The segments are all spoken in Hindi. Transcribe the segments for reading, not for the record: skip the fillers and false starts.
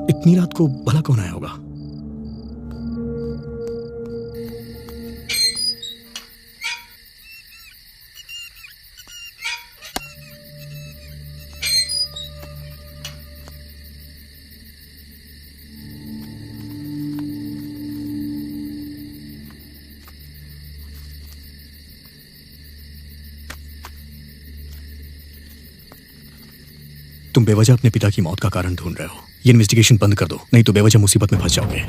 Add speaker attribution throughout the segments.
Speaker 1: इतनी रात को भला कौन आया होगा? तुम बेवजह अपने पिता की मौत का कारण ढूंढ रहे हो। ये इन्वेस्टिगेशन बंद कर दो, नहीं तो बेवजह मुसीबत में फंस जाओगे।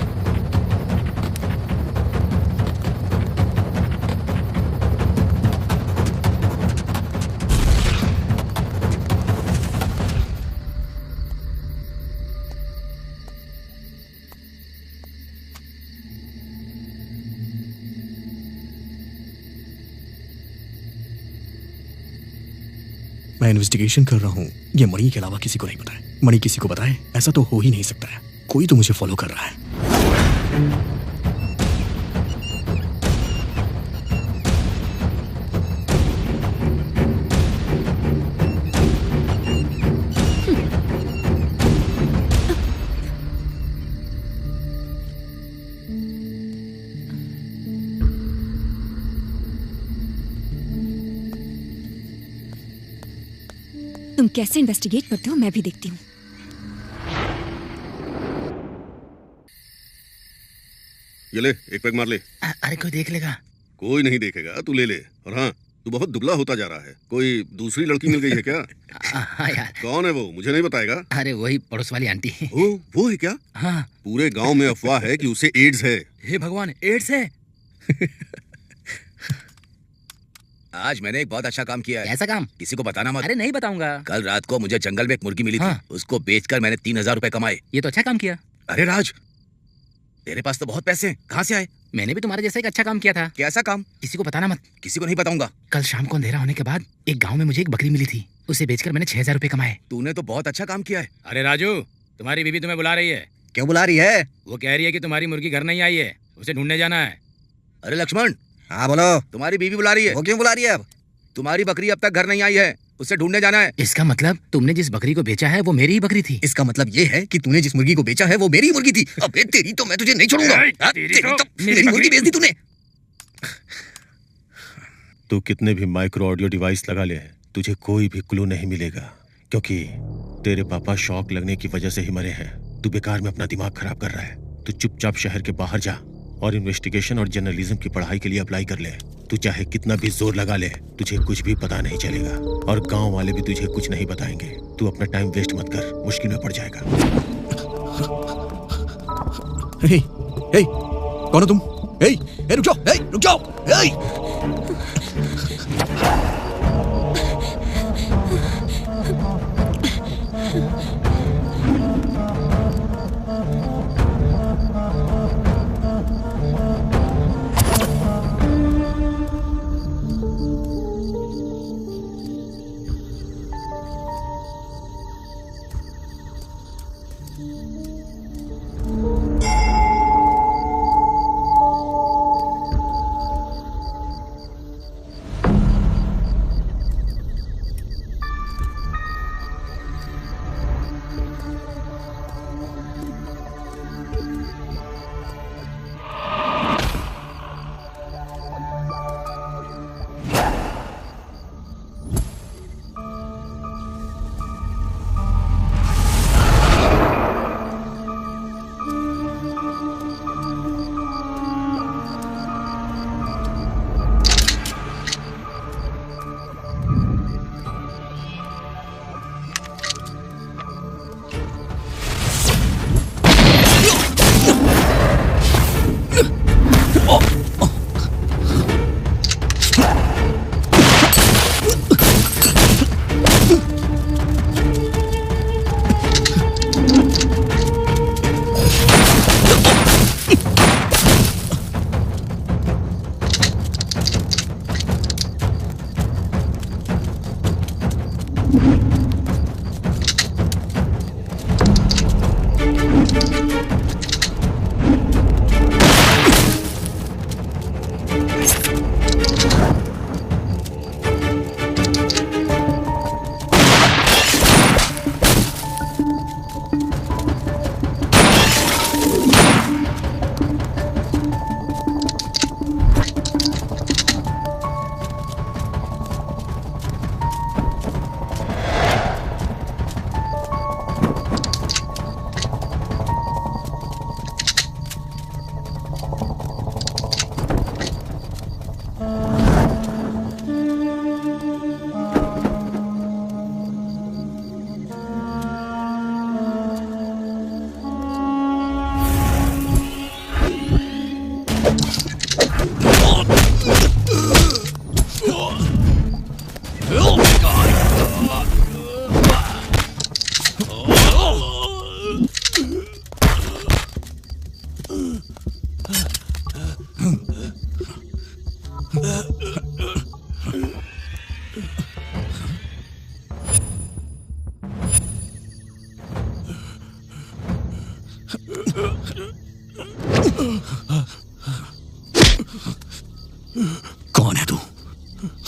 Speaker 1: मैं इन्वेस्टिगेशन कर रहा हूँ, ये मणि के अलावा किसी को नहीं पता है। मणि किसी को बताए ऐसा तो हो ही नहीं सकता है। कोई तो मुझे फॉलो कर रहा है।
Speaker 2: तुम कैसे इन्वेस्टिगेट करते हो मैं भी देखती हूँ।
Speaker 3: ये ले, एक पैक मार ले।
Speaker 4: अरे कोई देख लेगा?
Speaker 3: कोई नहीं देखेगा, तू ले ले। और हाँ, तू बहुत दुबला होता जा रहा है। कोई दूसरी लड़की मिल गई है क्या?
Speaker 4: हाँ यार।
Speaker 3: कौन है वो, मुझे नहीं बताएगा?
Speaker 4: अरे वही पड़ोस वाली आंटी।
Speaker 3: वो है क्या?
Speaker 4: हाँ।
Speaker 3: पूरे गांव में अफवाह है कि उसे एड्स है।
Speaker 4: हे भगवान, एड्स है?
Speaker 5: आज मैंने एक बहुत अच्छा काम किया है।
Speaker 4: ऐसा काम?
Speaker 5: किसी को बताना मत।
Speaker 4: अरे नहीं बताऊंगा।
Speaker 5: कल रात को मुझे जंगल में एक मुर्गी मिली
Speaker 4: हाँ।
Speaker 5: थी। उसको बेचकर मैंने 3000 रुपए कमाए।
Speaker 4: ये तो अच्छा काम किया।
Speaker 5: अरे राज, तेरे पास तो बहुत पैसे हैं, कहाँ से आए?
Speaker 4: मैंने भी तुम्हारे जैसा एक अच्छा काम किया था।
Speaker 5: कैसा काम?
Speaker 4: किसी को बताना मत।
Speaker 5: किसी को नहीं बताऊंगा।
Speaker 4: कल शाम को अंधेरा होने के बाद एक गाँव में मुझे एक बकरी मिली थी। उसे बेचकर मैंने 6000 रुपए कमाए।
Speaker 5: तूने तो बहुत अच्छा काम किया है।
Speaker 6: अरे राजू, तुम्हारी बीवी तुम्हें बुला रही है।
Speaker 5: क्यों बुला रही है?
Speaker 6: वो कह रही है कि तुम्हारी मुर्गी घर नहीं आई है, उसे ढूंढने जाना है।
Speaker 5: अरे लक्ष्मण।
Speaker 7: हाँ बोलो।
Speaker 5: तुम्हारी बीवी बुला रही है।
Speaker 7: वो क्यों बुला रही है? अब
Speaker 5: तुम्हारी बकरी अब तक घर नहीं आई है, उसे ढूंढने जाना है।
Speaker 4: इसका मतलब तुमने जिस बकरी को बेचा है वो मेरी ही बकरी थी।
Speaker 7: इसका मतलब ये है कि तूने जिस मुर्गी को बेचा है वो मेरी ही मुर्गी थी। अबे तेरी तो मैं तुझे नहीं छोड़ूंगा। मेरी मुर्गी बेच दी तूने।
Speaker 8: तू कितने भी माइक्रो ऑडियो डिवाइस लगा ले, तुझे कोई भी क्लू नहीं मिलेगा, क्योंकि तेरे पापा शॉक लगने की वजह से ही मरे हैं। तू बेकार में अपना दिमाग खराब कर रहा है। तू चुपचाप शहर के बाहर जा और इन्वेस्टिगेशन और जर्नलिज्म की पढ़ाई के लिए अप्लाई कर ले। तू चाहे कितना भी जोर लगा ले, तुझे कुछ भी पता नहीं चलेगा और गांव वाले भी तुझे कुछ नहीं बताएंगे। तू अपना टाइम वेस्ट मत कर, मुश्किल में पड़ जाएगा।
Speaker 1: हे, हे, कौन हो तुम? हे, हे, रुक जाओ, हे, रुक जाओ, हे।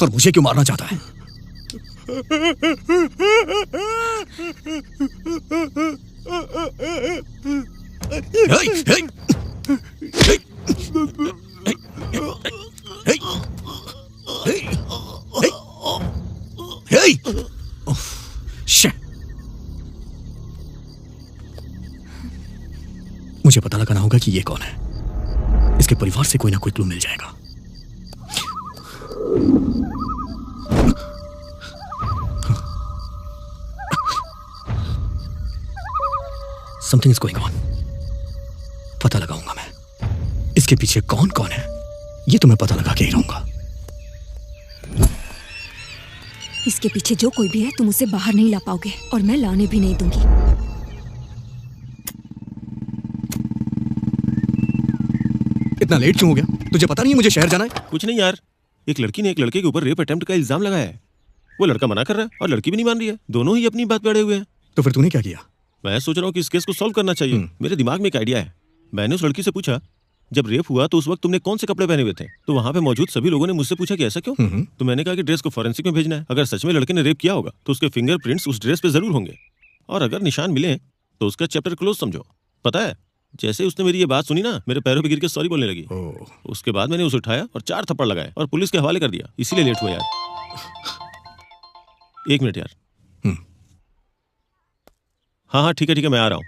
Speaker 1: और मुझे क्यों मारना चाहता है? मुझे पता लगाना होगा कि ये कौन है। इसके परिवार से कोई ना कोई क्लू मिल जाएगा। Something is going on. पता लगाऊंगा मैं इसके पीछे कौन कौन है। ये तो मैं पता लगा के ही रहूंगा।
Speaker 2: इसके पीछे जो कोई भी है तुम उसे बाहर नहीं ला पाओगे और मैं लाने भी नहीं दूंगी।
Speaker 1: इतना लेट क्यों हो गया? तुझे पता नहीं है मुझे शहर जाना है?
Speaker 8: कुछ नहीं यार, एक लड़की ने एक लड़के के ऊपर रेप अटेम्प्ट का इल्जाम लगाया है। वो लड़का मना कर रहा है और लड़की भी नहीं मान रही है। दोनों ही अपनी बात पे अड़े हुए हैं।
Speaker 1: तो फिर तूने क्या किया?
Speaker 8: मैं सोच रहा हूँ कि इस केस को सॉल्व करना चाहिए। मेरे दिमाग में एक आइडिया है। मैंने उस लड़की से पूछा, जब रेप हुआ तो उस वक्त तुमने कौन से कपड़े पहने हुए थे? तो वहां पे मौजूद सभी लोगों ने मुझसे पूछा कि ऐसा क्यों? तो मैंने कहा कि ड्रेस को फॉरेंसिक में भेजना है। अगर सच में लड़के ने रेप किया होगा तो उसके फिंगरप्रिंट्स उस ड्रेस पे जरूर होंगे, और अगर निशान मिले तो उसका चैप्टर क्लोज समझो। पता है, जैसे उसने मेरी ये बात सुनी ना, मेरे पैरों पे गिर के सॉरी बोलने लगी। उसके बाद मैंने उसे उठाया और 4 थप्पड़ लगाए और पुलिस के हवाले कर दिया। इसीलिए लेट हुआ यार। 1 मिनट यार। हाँ ठीक है मैं आ रहा हूँ।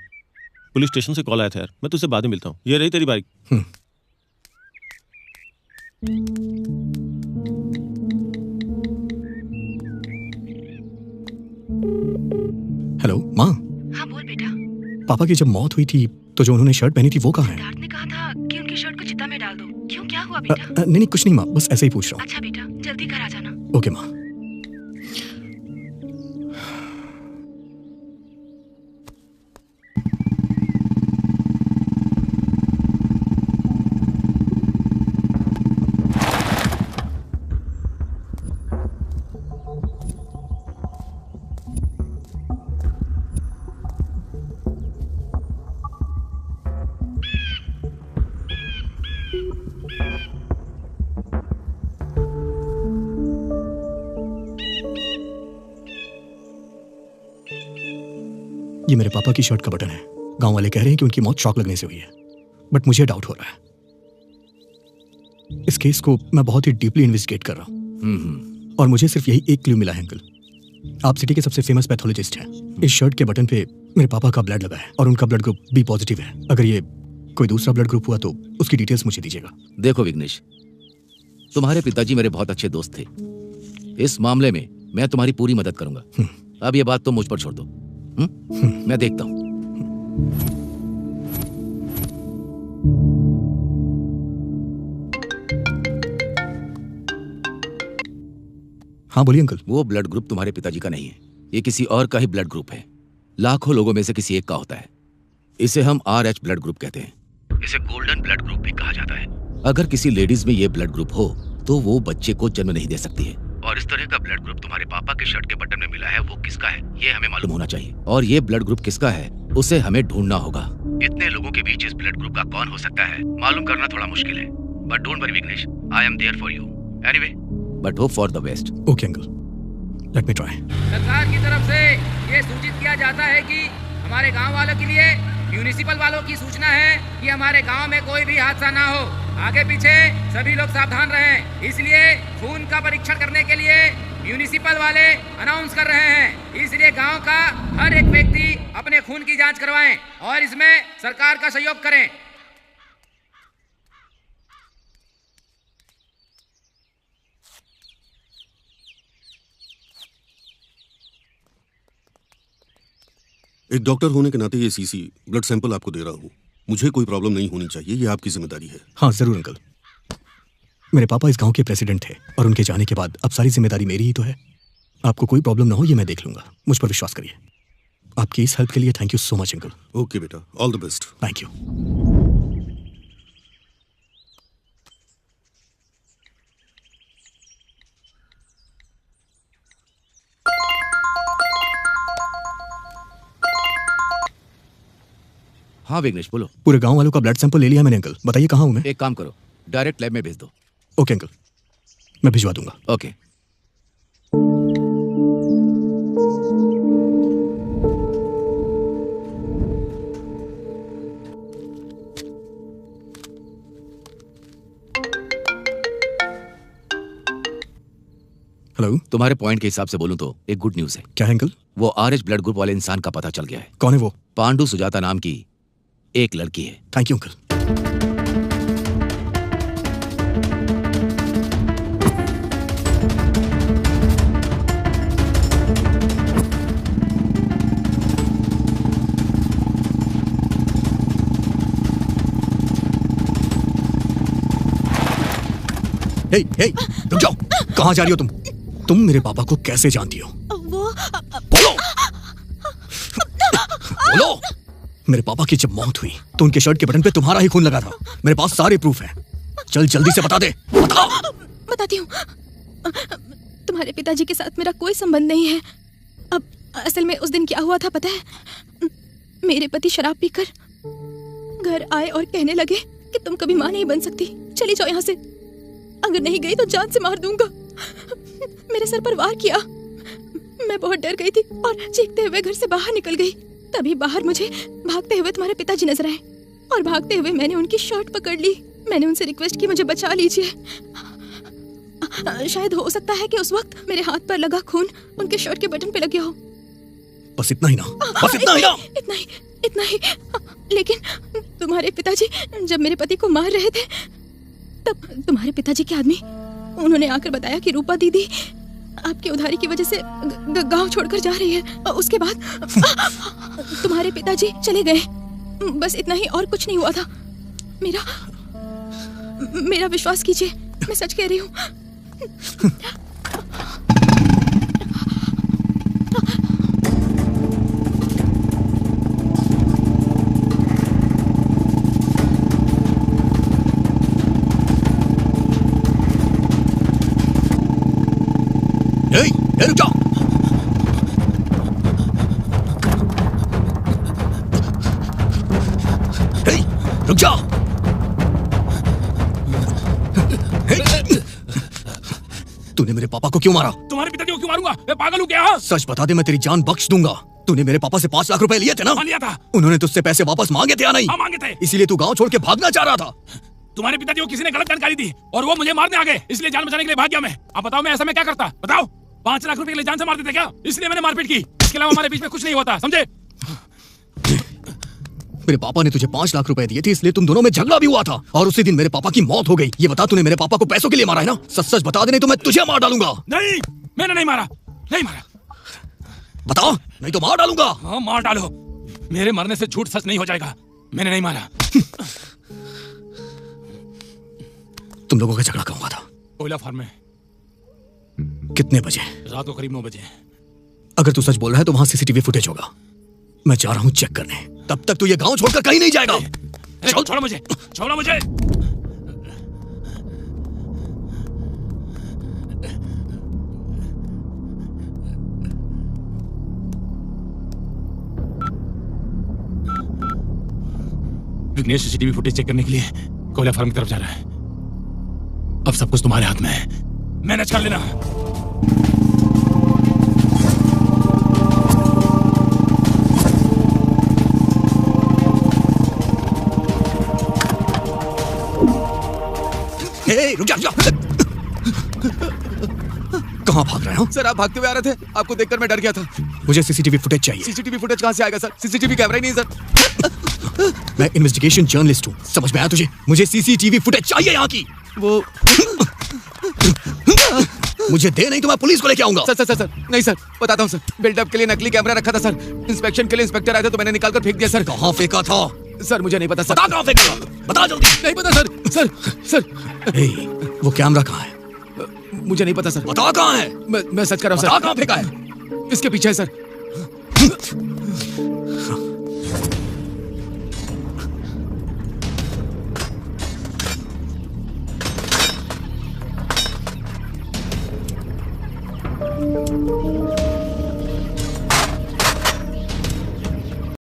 Speaker 8: पुलिस स्टेशन से कॉल आया था यार, मैं तुझसे बाद में मिलता हूँ। ये रही तेरी बाइक।
Speaker 1: हेलो माँ।
Speaker 9: हाँ बोल बेटा।
Speaker 1: पापा की जब मौत हुई थी तो जो उन्होंने शर्ट पहनी थी वो कहाँ है?
Speaker 9: सिद्धार्थ ने कहा था कि उनकी शर्ट को चिता में डाल दो। क्यों, क्या हुआ बेटा?
Speaker 1: नहीं कुछ नहीं माँ, बस ऐसे ही पूछ रहा हूँ।
Speaker 9: अच्छा बेटा, जल्दी घर आ जाना।
Speaker 1: ओके माँ। ये मेरे पापा की शर्ट का बटन है। गांव वाले कह रहे हैं कि उनकी मौत शॉक लगने से हुई है, बट मुझे डाउट हो रहा है। इस केस को मैं बहुत ही डीपली इन्वेस्टिगेट कर रहा हूँ और मुझे सिर्फ यही एक क्लू मिला है अंकल। आप सिटी के सबसे फेमस पैथोलॉजिस्ट हैं। इस शर्ट के बटन पे मेरे पापा का ब्लड लगा है और उनका ब्लड ग्रुप बी पॉजिटिव है। अगर ये कोई दूसरा ब्लड ग्रुप हुआ तो उसकी डिटेल्स मुझे दीजिएगा।
Speaker 5: देखो विघ्नेश, तुम्हारे पिताजी मेरे बहुत अच्छे दोस्त थे। इस मामले में मैं तुम्हारी पूरी मदद करूंगा। अब ये बात तो मुझ पर छोड़ दो। मैं देखता हूं।
Speaker 1: हाँ बोलिए अंकल।
Speaker 5: वो ब्लड ग्रुप तुम्हारे पिताजी का नहीं है, ये किसी और का ही ब्लड ग्रुप है। लाखों लोगों में से किसी एक का होता है। इसे हम RH ब्लड ग्रुप कहते हैं। इसे गोल्डन ब्लड ग्रुप भी कहा जाता है। अगर किसी लेडीज में ये ब्लड ग्रुप हो तो वो बच्चे को जन्म नहीं दे सकती है। और इस तरह का ब्लड ग्रुप तुम्हारे पापा के शर्ट के बटन में मिला है, वो किसका है ये हमें मालूम होना चाहिए। और ये ब्लड ग्रुप किसका है उसे हमें ढूंढना होगा। इतने लोगों के बीच इस ब्लड ग्रुप का कौन हो सकता है मालूम करना थोड़ा मुश्किल है, but don't worry Vighnesh, I am there for you anyway, but hope for the best.
Speaker 1: Okay uncle, let me try.
Speaker 6: सरकार की तरफ से ये सूचित किया जाता है कि हमारे गांव वालों के लिए म्यूनिसिपल वालों की सूचना है कि हमारे गांव में कोई भी हादसा ना हो। आगे पीछे सभी लोग सावधान रहें। इसलिए खून का परीक्षण करने के लिए म्यूनिसिपल वाले अनाउंस कर रहे हैं। इसलिए गांव का हर एक व्यक्ति अपने खून की जांच करवाएं और इसमें सरकार का सहयोग करें।
Speaker 3: एक डॉक्टर होने के नाते ये सीसी ब्लड सैंपल आपको दे रहा हूँ। मुझे कोई प्रॉब्लम नहीं होनी चाहिए, ये आपकी जिम्मेदारी है।
Speaker 1: हाँ जरूर अंकल। मेरे पापा इस गांव के प्रेसिडेंट थे और उनके जाने के बाद अब सारी जिम्मेदारी मेरी ही तो है। आपको कोई प्रॉब्लम ना हो ये मैं देख लूंगा, मुझ पर विश्वास करिए। आपकी इस हेल्प के लिए thank you so much uncle.
Speaker 3: Okay बेटा, all the best.
Speaker 1: Thank you.
Speaker 5: हाँ विघ्नेश बोलो।
Speaker 1: पूरे गांव वालों का ब्लड सैंपल ले लिया मैंने अंकल। बताइए कहाँ हूँ मैं?
Speaker 5: एक काम करो, डायरेक्ट लैब में भेज दो।
Speaker 1: ओके अंकल, मैं भिजवा दूंगा।
Speaker 5: ओके।
Speaker 1: हेलो।
Speaker 5: तुम्हारे पॉइंट के हिसाब से बोलूं तो एक गुड न्यूज है।
Speaker 1: क्या है अंकल?
Speaker 5: वो आरएच ब्लड ग्रुप वाले इंसान का पता चल गया है।
Speaker 1: कौन है वो?
Speaker 5: पांडु सुजाता नाम की एक लड़की है।
Speaker 1: Thank you uncle. Hey, hey, रुक जाओ। कहाँ जा रही हो तुम? तुम मेरे पापा को कैसे जानती हो?
Speaker 2: वो
Speaker 1: बोलो। बोलो। मेरे पापा की जब मौत हुई तो उनके शर्ट के बटन पे तुम्हारा ही खून लगा था। मेरे पास सारे प्रूफ हैं। चल जल्दी से बता दे। बता।
Speaker 2: बताती हूँ। तुम्हारे पिताजी के साथ मेरा कोई संबंध नहीं है। अब असल में उस दिन क्या हुआ था पता है? मेरे पति शराब पीकर घर आए और कहने लगे कि तुम कभी माँ नहीं बन सकती, चली जाओ यहाँ से। अगर नहीं गई तो जान से मार दूंगा। मेरे सर पर वार किया। मैं बहुत डर गई थी और चीखते हुए घर से बाहर निकल गई। तभी बाहर मुझे भागते हुए तुम्हारे पिताजी नजर आए और भागते हुए मैंने उनकी शर्ट पकड़ ली। मैंने उनसे रिक्वेस्ट की मुझे बचा लीजिए। शायद हो सकता है कि उस वक्त मेरे हाथ पर लगा खून उनके शर्ट के बटन पे लग गया हो।
Speaker 1: बस इतना ही ना? बस इतना ही ना?
Speaker 2: इतना ही। लेकिन तुम्हारे पिताजी जब मेरे पति को मार रहे थे तब तुम्हारे पिताजी के आदमी उन्होंने आकर बताया कि रूपा दीदी आपकी उधारी की वजह से गांव छोड़कर जा रही है। और उसके बाद तुम्हारे पिताजी चले गए। बस इतना ही, और कुछ नहीं हुआ था। मेरा विश्वास कीजिए, मैं सच कह रही हूँ।
Speaker 1: रुक जाओ। रुक जाओ। तूने मेरे पापा को क्यों मारा?
Speaker 6: तुम्हारे पिताजी को क्यों मारूंगा? मैं पागल हूँ क्या?
Speaker 1: सच बता दे, मैं तेरी जान बख्श दूंगा। तूने मेरे पापा से 5 लाख रुपए लिए थे ना?
Speaker 6: लिया था।
Speaker 1: उन्होंने तुझसे पैसे वापस मांगे थे या नहीं?
Speaker 6: हाँ मांगे थे।
Speaker 1: इसीलिए तू गांव छोड़ के भागना चाह रहा था।
Speaker 6: तुम्हारे पिताजी को किसी ने गलत जानकारी दी और वो मुझे मारने आ गए, इसलिए जान बचाने के लिए भाग गया मैं। अब बताओ मैं ऐसा मैं क्या करता? बताओ। 5 लाख रुपए के लिए जान से मार देते क्या? इसलिए मैंने मारपीट की। इसके अलावा हमारे बीच में कुछ नहीं होता, समझे?
Speaker 1: मेरे पापा ने तुझे 5 लाख रुपए दिए थे, इसलिए तुम दोनों में झगड़ा भी हुआ था और उसी दिन मेरे पापा की मौत हो गई। ये बता, तूने मेरे पापा को पैसों के लिए मारा है ना? सच सच बता दे, नहीं तो मैं तुझे मार डालूंगा।
Speaker 6: नहीं, मैंने नहीं मारा। नहीं मारा।
Speaker 1: बताओ, नहीं तो मार डालूंगा।
Speaker 6: हाँ मार डालो। मेरे मरने से झूठ सच नहीं हो जाएगा। मैंने नहीं मारा।
Speaker 1: तुम लोगों का झगड़ा कहाँ हुआ था?
Speaker 6: कोयला फार्म में।
Speaker 1: कितने बजे?
Speaker 6: रात को करीब 9 बजे।
Speaker 1: अगर तू सच बोल रहा है तो वहां सीसीटीवी फुटेज होगा। मैं जा रहा हूं चेक करने। तब तक तू ये गांव छोड़कर कहीं नहीं जाएगा।
Speaker 6: छोड़ो मुझे, छोड़ो मुझे। विघ्नेश सीसीटीवी फुटेज चेक करने के लिए कोयला फार्म की तरफ जा रहा है। अब सब कुछ तुम्हारे हाथ में है, मैनेज कर लेना।
Speaker 1: रुक जा। कहाँ भाग रहे हो?
Speaker 5: सर आप भागते हुए आ रहे थे, आपको देखकर मैं डर गया था।
Speaker 1: मुझे सीसीटीवी फुटेज चाहिए।
Speaker 5: सीसीटीवी फुटेज कहाँ से आएगा सर? सीसीटीवी कैमरा ही नहीं सर।
Speaker 1: मैं इन्वेस्टिगेशन जर्नलिस्ट हूँ, समझ में आया तुझे? मुझे सीसीटीवी फुटेज चाहिए यहाँ की।
Speaker 5: वो
Speaker 1: मुझे दे, नहीं तो मैं पुलिस को लेके आऊंगा।
Speaker 5: सर नहीं सर, बताता हूँ सर। बिल्डअप के लिए नकली कैमरा रखा था सर। इंस्पेक्शन के लिए इंस्पेक्टर आए थे तो मैंने निकाल कर फेंक दिया सर।
Speaker 1: कहाँ फेंका था?
Speaker 5: सर मुझे नहीं पता सर।
Speaker 1: बता कहाँ फेंका था? बता जल्दी।
Speaker 5: नहीं पता सर। सर
Speaker 1: वो कैमरा कहाँ है?
Speaker 5: मुझे नहीं पता सर।
Speaker 1: बता कहाँ है?
Speaker 5: मैं सच कर रहा हूँ सर।
Speaker 1: बता कहाँ फेंका है?
Speaker 5: इसके पीछे है सर।